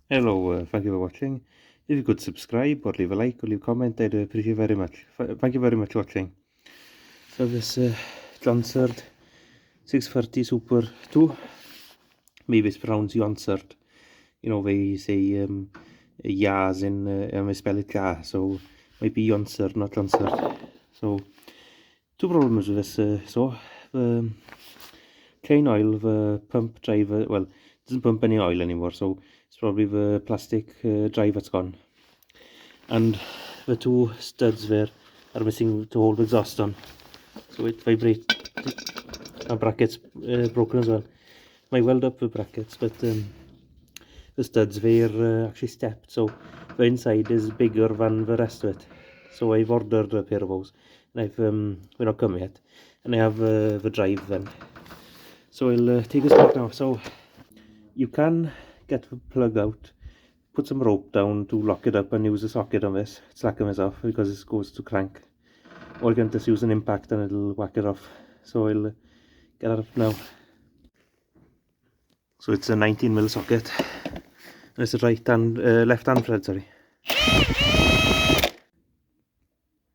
Hello, thank you for watching. If you could subscribe or leave a like or leave a comment, I'd appreciate very much. Thank you very much for watching. So this Jonsered 630 Super 2, maybe it's pronounced Jonsered. You know, they say yas in, they spell it ya, so might be Jonsered, not Jonsered. So, two problems with this. The chain oil, the pump driver, well, it doesn't pump any oil anymore, so it's probably the plastic drive that's gone. And the two studs there are missing to hold the exhaust on, so it vibrates. Our brackets broken as well. I weld up the brackets, but the studs they're actually stepped, so the inside is bigger than the rest of it. So I've ordered a pair of those, and they're not come yet, and I have the drive then. So I'll take this apart now. So you can get the plug out, put some rope down to lock it up, and use a socket on this, slacken this off because it goes to crank. Or you can just use an impact and it'll whack it off. So I'll get it up now. So it's a 19mm socket, and it's a left hand thread, sorry.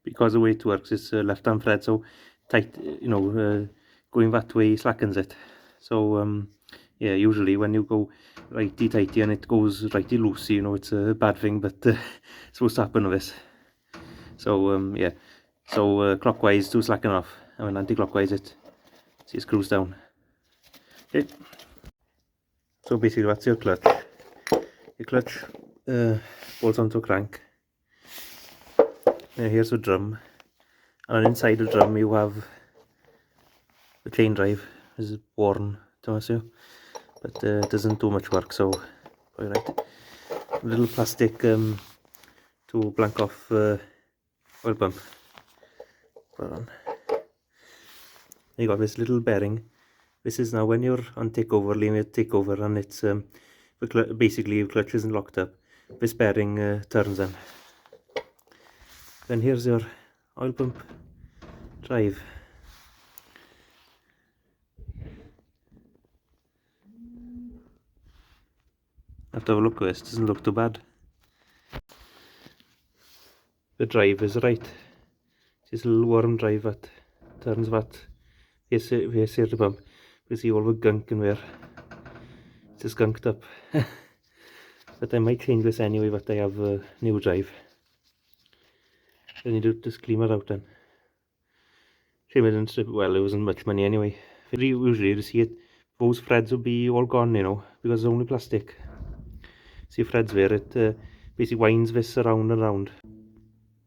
Because the way it works is left hand thread, so tight, going that way slackens it. So yeah, usually when you go righty tighty and it goes righty loosey, it's a bad thing, but it's supposed to happen with this. So yeah, so clockwise to slacken off, and when anti-clockwise it screws down. Okay, so basically that's your clutch. Your clutch bolts onto a crank. Here's the drum, and inside the drum you have the chain drive. This is worn, to you, but it doesn't do much work, so quite right. A little plastic to blank off oil pump. Put on. You got this little bearing. This is now when you're on takeover, limit takeover, and it's basically your clutch isn't locked up. This bearing turns in. Then here's your oil pump drive. Have to have a look at this. Doesn't look too bad. The drive is right. It's a little worm drive that turns that. Here's the pump. You see all the gunk in there. It's just gunked up. But I might change this anyway, but I have a new drive. Then you do just clean it out then. Shame I didn't, well, it wasn't much money anyway. Usually to see it, those threads would be all gone, because it's only plastic. See threads there, it basically winds this around and around.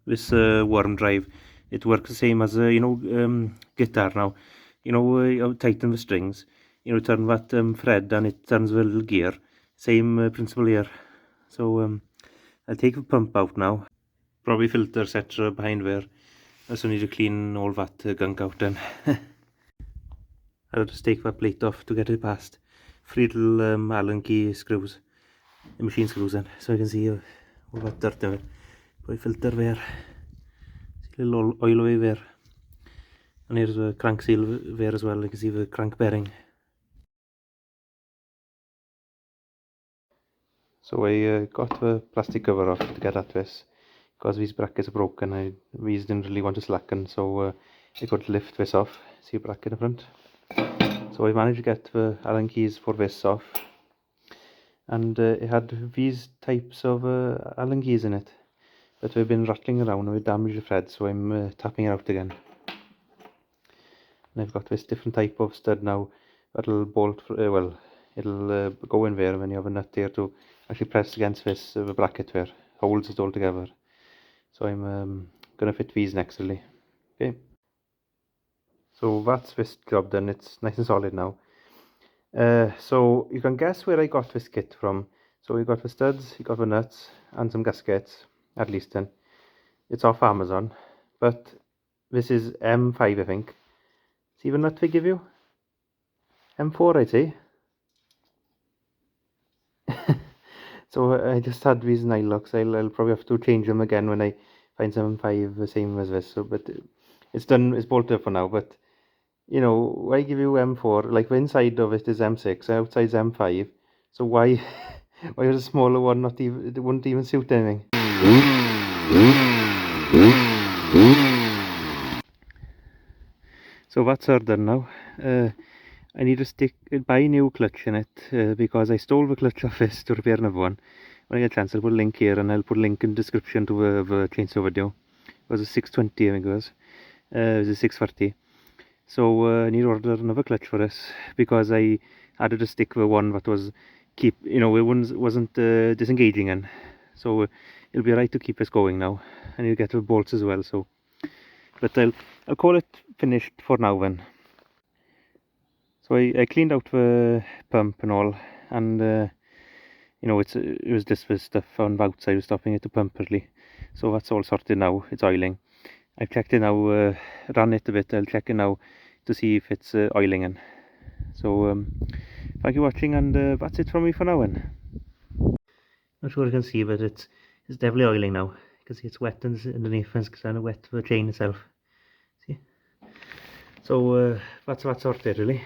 This worm drive, it works the same as a, guitar now. You tighten the strings, turn that thread and it turns the little gear. Same principle here. So I'll take the pump out now. Probably filter etc behind there. I also need to clean all that gunk out then. I'll just take that plate off to get it past. 3 little Allen key screws, the machine screws in, so I can see all that dirt in there. Put a filter there, see a little oil away there, and here's the crank seal there as well. You can see the crank bearing. So I got the plastic cover off to get at this, because these brackets are broken. These didn't really want to slacken, so I got to lift this off. See a bracket in front. So I managed to get the Allen keys for this off, and it had these types of Allen keys in it, but we've been rattling around and we damaged the thread, so I'm tapping it out again. And I've got this different type of stud now that'll bolt, it'll go in there, and then you have a nut there to actually press against this the bracket there, holds it all together. So I'm gonna fit these next really. Okay. So that's this job done. It's nice and solid now. So you can guess where I got this kit from. So we got the studs, you got the nuts, and some gaskets, at least 10. It's off Amazon, but this is M5, I think. See the nut they give you? M4, I'd say. So I just had these nylocks. I'll probably have to change them again when I find some M5 the same as this. So, but it's done. It's bolted up for now. But I give you M4. Like the inside of it is M6, outside's M5. So why Why was a smaller one not even, it wouldn't even suit anything. So that's all done now. I need to buy a new clutch in it because I stole the clutch off this to repair another one. When I get a chance, I'll put a link here and I'll put a link in the description to the chainsaw video. It was a 620, I think it was. It was a 630. So I need to order another clutch for this because I added a stick with one that was it wasn't disengaging in. So it'll be right to keep this going now. I need to get the bolts as well. So, but I'll call it finished for now then. So I cleaned out the pump and all, and it was just the stuff on the outside was stopping it to pump properly. So that's all sorted now. It's oiling. I've checked it now, ran it a bit. I'll check it now to see if it's oiling in. So thank you for watching, and that's it from me for now then. Not sure you can see, but it's definitely oiling now. You can see it's wet underneath, and it's kind of wet the chain itself. See? So that's sorted really.